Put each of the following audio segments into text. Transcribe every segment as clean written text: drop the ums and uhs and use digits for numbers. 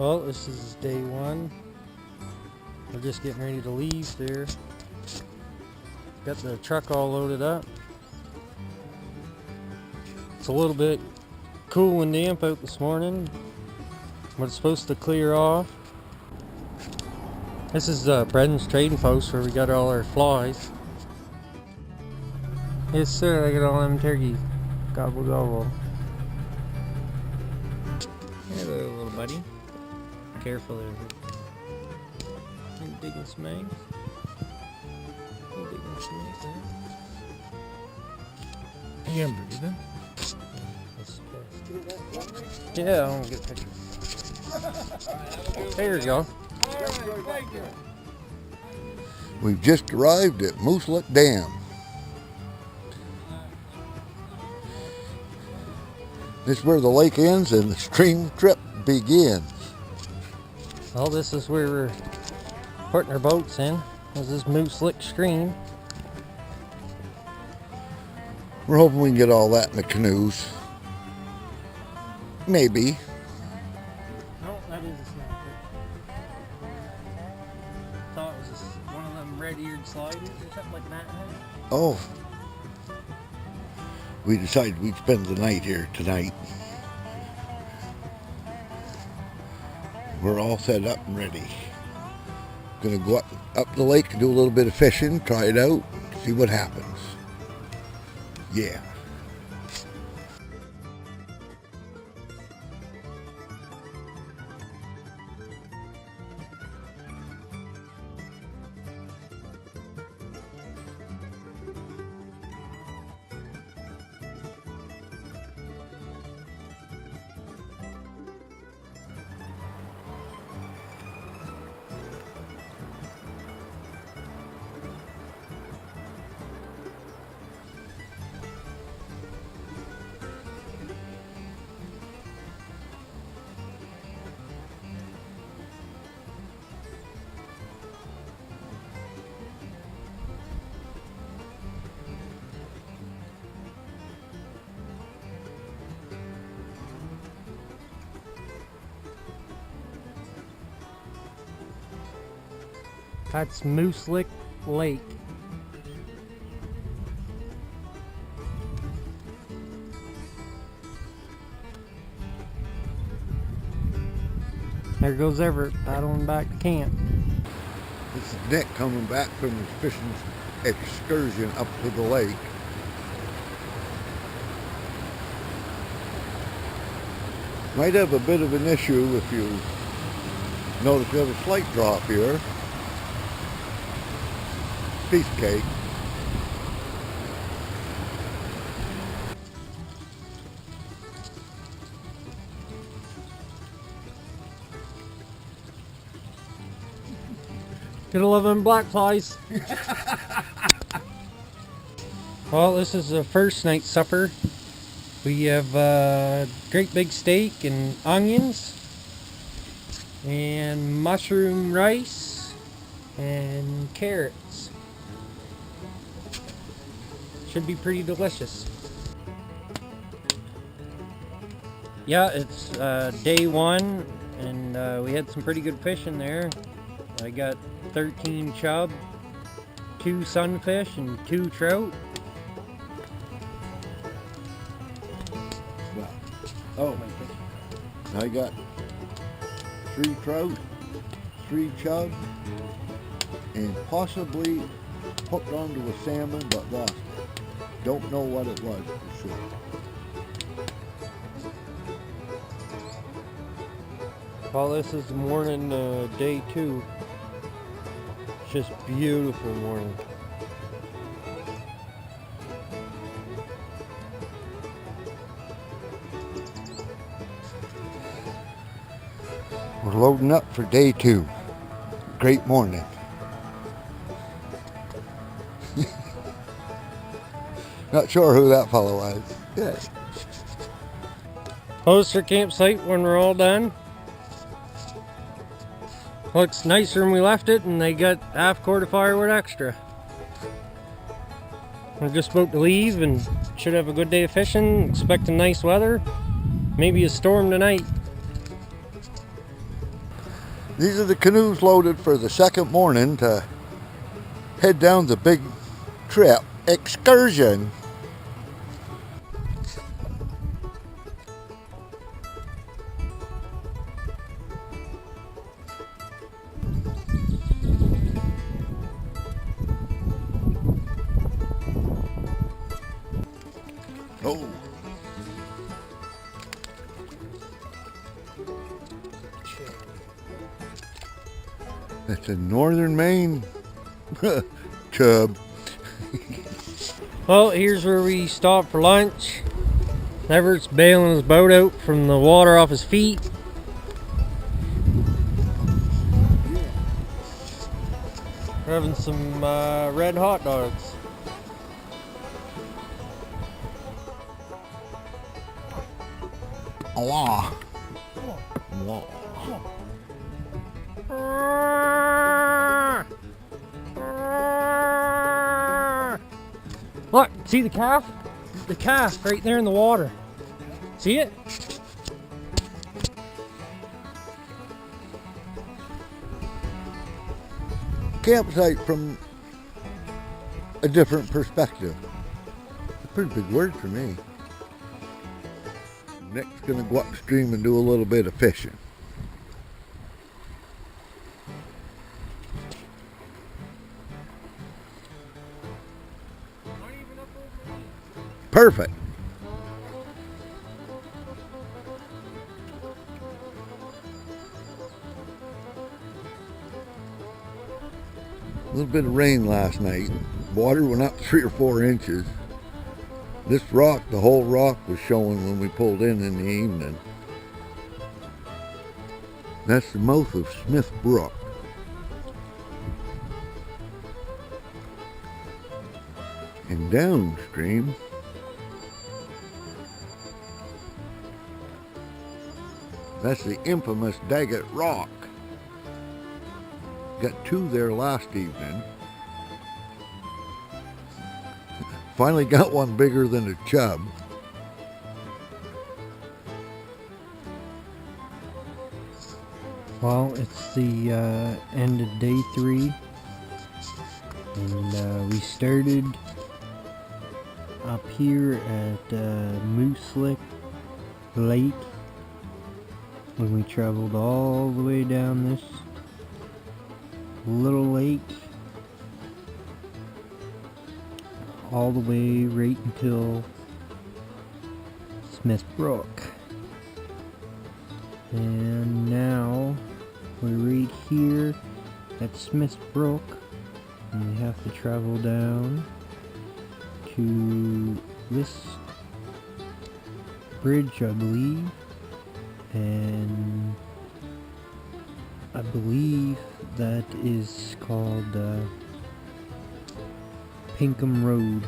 Well, this is day one. We're just getting ready to leave there. Got the truck all loaded up. It's a little bit cool and damp out this morning, but it's supposed to clear off. This is Brendan's trading post where we got all our flies. Yes sir, I got all them turkeys. Gobble gobble. Hello little buddy. Careful there. You digging some eggs? You digging some eggs, huh? You breathing? Yeah, I'm gonna get a picture. There you go. We've just arrived at Mooselet Dam. This is where the lake ends and the stream trip begins. Well, this is where we're putting our boats in. This is Moose Lick Stream. We're hoping we can get all that in the canoes. Maybe. Oh, that is a snapper. Thought it was just one of them red-eared sliders or something like that. Oh. We decided we'd spend the night here tonight. We're all set up and ready. Gonna go up the lake and do a little bit of fishing, try it out, see what happens. Yeah. That's Moose Lick Lake. There goes Everett paddling back to camp. This is Nick coming back from his fishing excursion up to the lake. Might have a bit of an issue if you notice we have a slight drop here. Piece of cake. Gotta love them black flies. Well, this is the first night's supper. We have great big steak and onions and mushroom rice and carrots. Should be pretty delicious. Yeah, it's day one, and we had some pretty good fish in there. I got 13 chub, 2 sunfish, and 2 trout. Oh, I got 3 trout, 3 chub, and possibly hooked onto a salmon, but lost it. Don't know what it was for sure. Well, this is the morning, day 2. It's just beautiful morning. We're loading up for day 2. Great morning. Not sure who that fellow was. Yeah. Close our campsite when we're all done. Looks nicer than we left it, and they got half quart of firewood extra. We're just about to leave and should have a good day of fishing. Expecting nice weather. Maybe a storm tonight. These are the canoes loaded for the second morning to head down the big trip excursion. Oh. That's a northern Maine chub. Well, here's where we stopped for lunch. Everett's bailing his boat out from the water off his feet. We're having some red hot dogs. Allah. Allah. Look, see the calf? The calf right there in the water. See it? Campsite from a different perspective. A pretty big word for me. Nick's gonna go upstream and do a little bit of fishing. Perfect. A little bit of rain last night. Water went up 3 or 4 inches. This rock, the whole rock was showing when we pulled in the evening. That's the mouth of Smith Brook. And downstream, that's the infamous Daggett Rock. Got 2 there last evening. Finally got one bigger than a chub. Well, it's the end of day 3. And we started up here at Moose Lick Lake. When we traveled all the way down this little lake, all the way right until Smith Brook. And now we're right here at Smith Brook, and we have to travel down to this bridge, I believe. And I believe that is called Pinkham Road.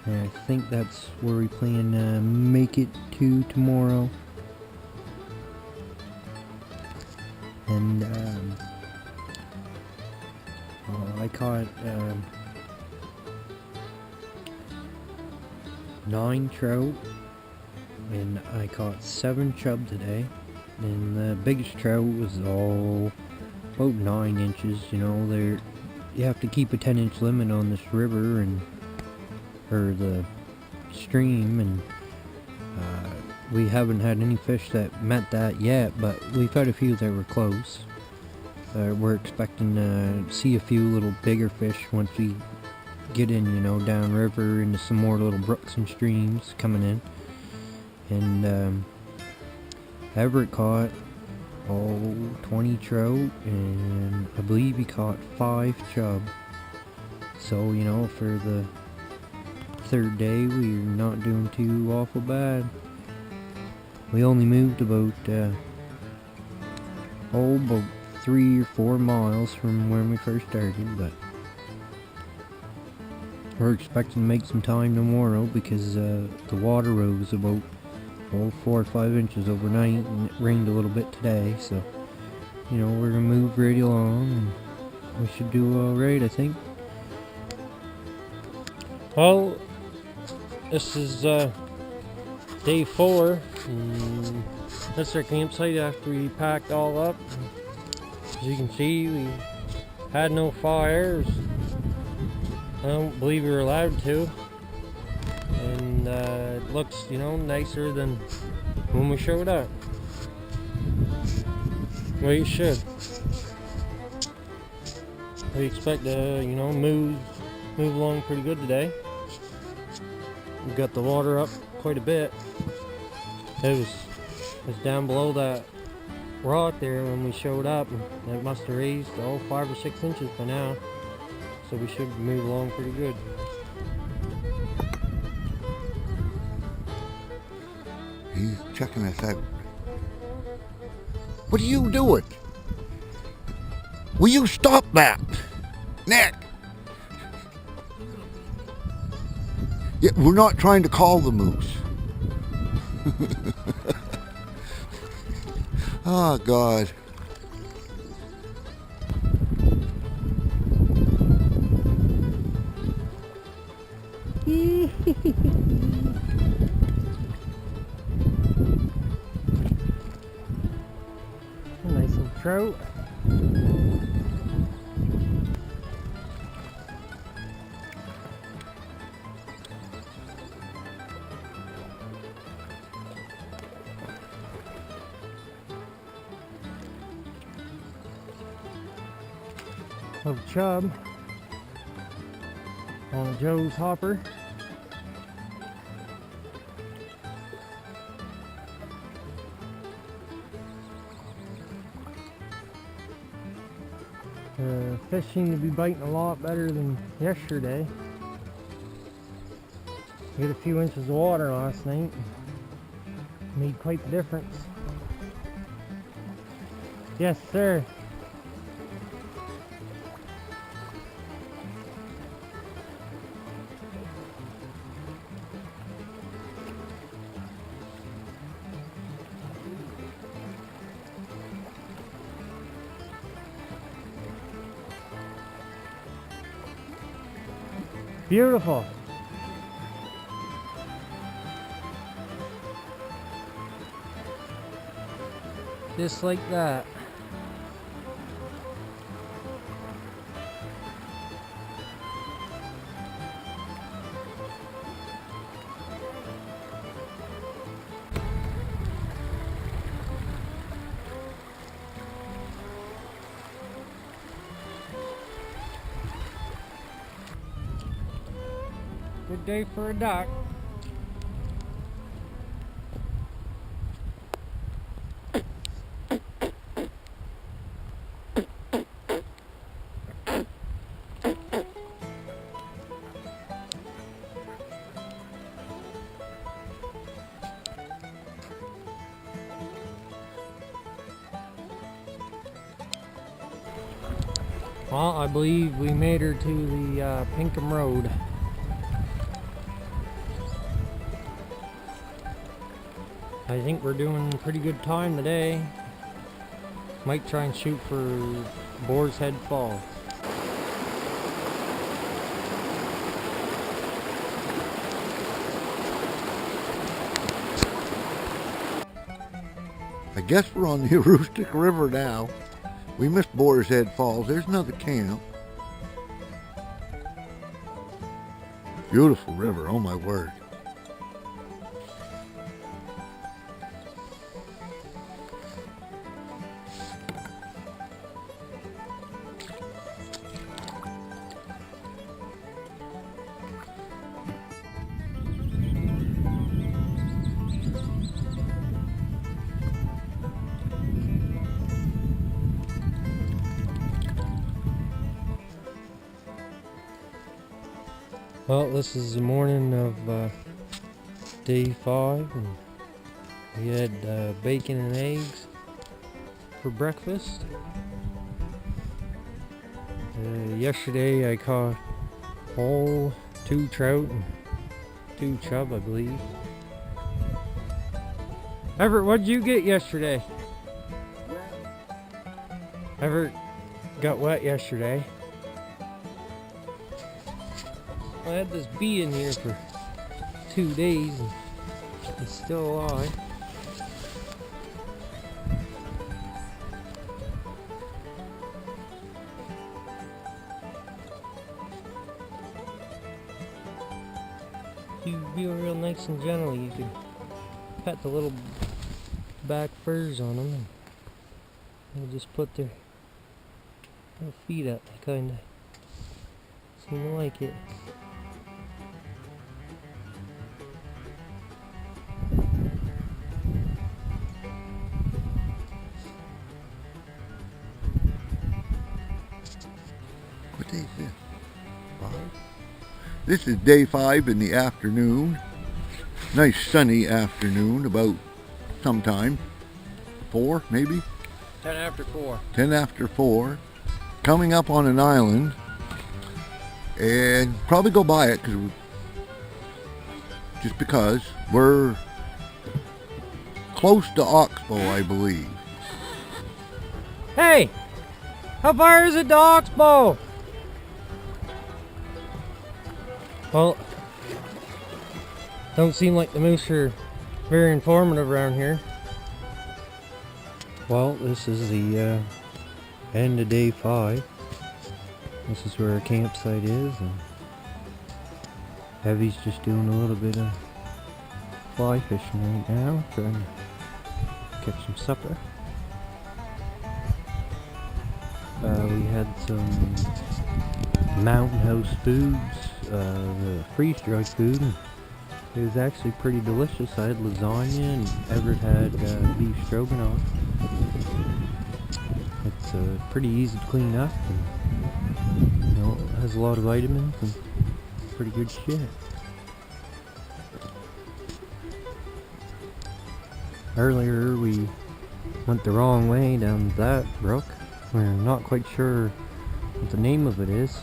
And I think that's where we plan to make it to tomorrow. And I caught 9 trout, and I caught 7 chub today, and the biggest trout was all about 9 inches. You know, you have to keep a 10-inch limit on this river or the stream, and we haven't had any fish that met that yet, but we've had a few that were close. We're expecting to see a few little bigger fish once we get in, you know, downriver into some more little brooks and streams coming in. And Everett caught 20 trout, and I believe he caught 5 chub. So, you know, for the 3rd day, we're not doing too awful bad. We only moved about 3 or 4 miles from where we first started, but we're expecting to make some time tomorrow because the water rose about 4 or 5 inches overnight, and it rained a little bit today, so you know, we're gonna move right along and we should do alright, I think. Well, this is day 4. And that's our campsite after we packed all up. As you can see, we had no fires. I don't believe we were allowed to. And it looks, you know, nicer than when we showed up. Well, you should. We expect to, you know, move along pretty good today. We've got the water up quite a bit. It was down below that rock there when we showed up, and it must have raised 5 or 6 inches by now. So we should move along pretty good. He's checking us out. What are you doing? Will you stop that? Nick! Yeah, we're not trying to call the moose. Oh, God. Nice little trout. Little chub on a Joe's hopper. Fish seem to be biting a lot better than yesterday. We had a few inches of water last night. Made quite the difference. Yes, sir. Beautiful. Just like that. Good day for a duck. Well, I believe we made her to the Pinkham Road. I think we're doing a pretty good time today. Might try and shoot for Boar's Head Falls. I guess we're on the Aroostook River now. We missed Boar's Head Falls. There's another camp. Beautiful river, oh my word. Well, this is the morning of day 5, and we had bacon and eggs for breakfast. Yesterday I caught all 2 trout and 2 chub, I believe. Everett, what did you get yesterday? Everett got wet yesterday. I had this bee in here for 2 days, and He's still alive. You feel real nice and gentle. You can pet the little back furs on them, and they'll just put their little feet up. They kind of seem to like it. What day is this? 5? This is day 5 in the afternoon. Nice sunny afternoon, about sometime 4 maybe? 10 after 4. 10 after 4. Coming up on an island, and probably go by it just because we're close to Oxbow, I believe. Hey! How far is it to Oxbow? Well, don't seem like the moose are very informative around here. Well, this is the end of day 5. This is where our campsite is, and Heavy's just doing a little bit of fly fishing right now, trying to catch some supper. We had some Mountain House foods, the freeze-dried food. It was actually pretty delicious. I had lasagna, and Everett had beef stroganoff. It's pretty easy to clean up, and you know, it has a lot of vitamins and pretty good shit. Earlier we went the wrong way down that brook. We're not quite sure what the name of it is,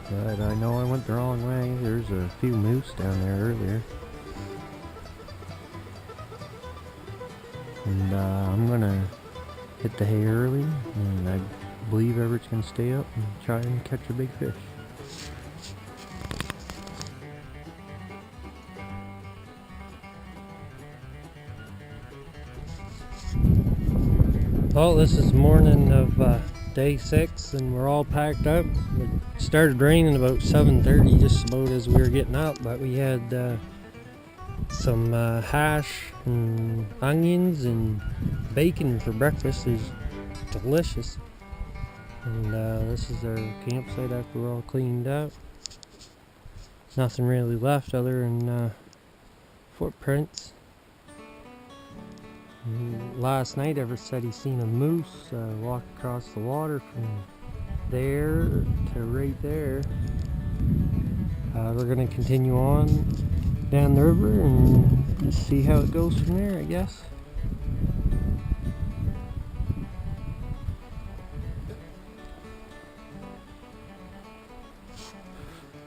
but I know I went the wrong way. There's a few moose down there earlier. And I'm gonna hit the hay early, and I believe Everett's gonna stay up and try and catch a big fish. Well, this is morning of day 6, and we're all packed up. It started raining about 7:30, just about as we were getting up, but we had some hash and onions and bacon for breakfast. It was delicious. And this is our campsite after we're all cleaned up. Nothing really left other than footprints. And last night Everett said he seen a moose walk across the water from there to right there. We're going to continue on down the river and just see how it goes from there, I guess.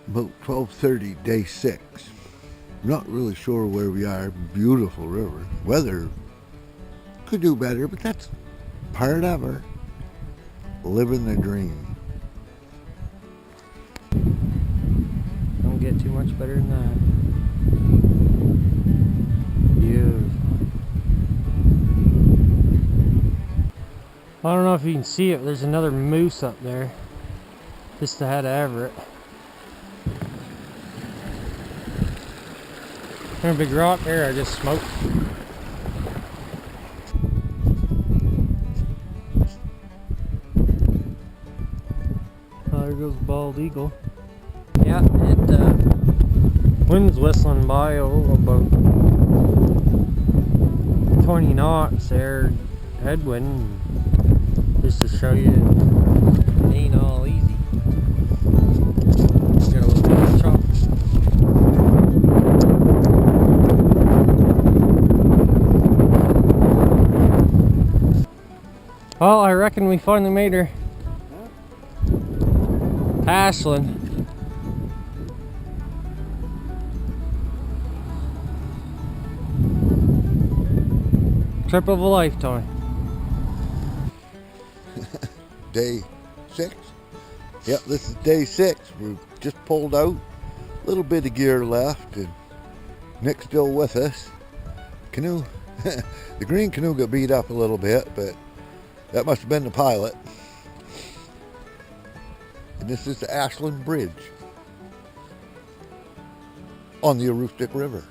About 12:30, day 6. Not really sure where we are. Beautiful river. Weather could do better, but that's part of her. Living the dream. Don't get too much better than that. Beautiful. I don't know if you can see it, there's another moose up there, just ahead of Everett. There's a big rock there I just smoked. Oh, there goes the bald eagle. Yeah, wind's whistling by about 20 knots there, headwind, just to show you it ain't all easy. Got a little bit of chop. Well, I reckon we finally made her. Ashland. Trip of a lifetime. Day 6? Yep, this is day 6. We've just pulled out. A little bit of gear left, and Nick's still with us. Canoe, the green canoe got beat up a little bit, but that must have been the pilot. And this is the Ashland Bridge on the Aroostook River.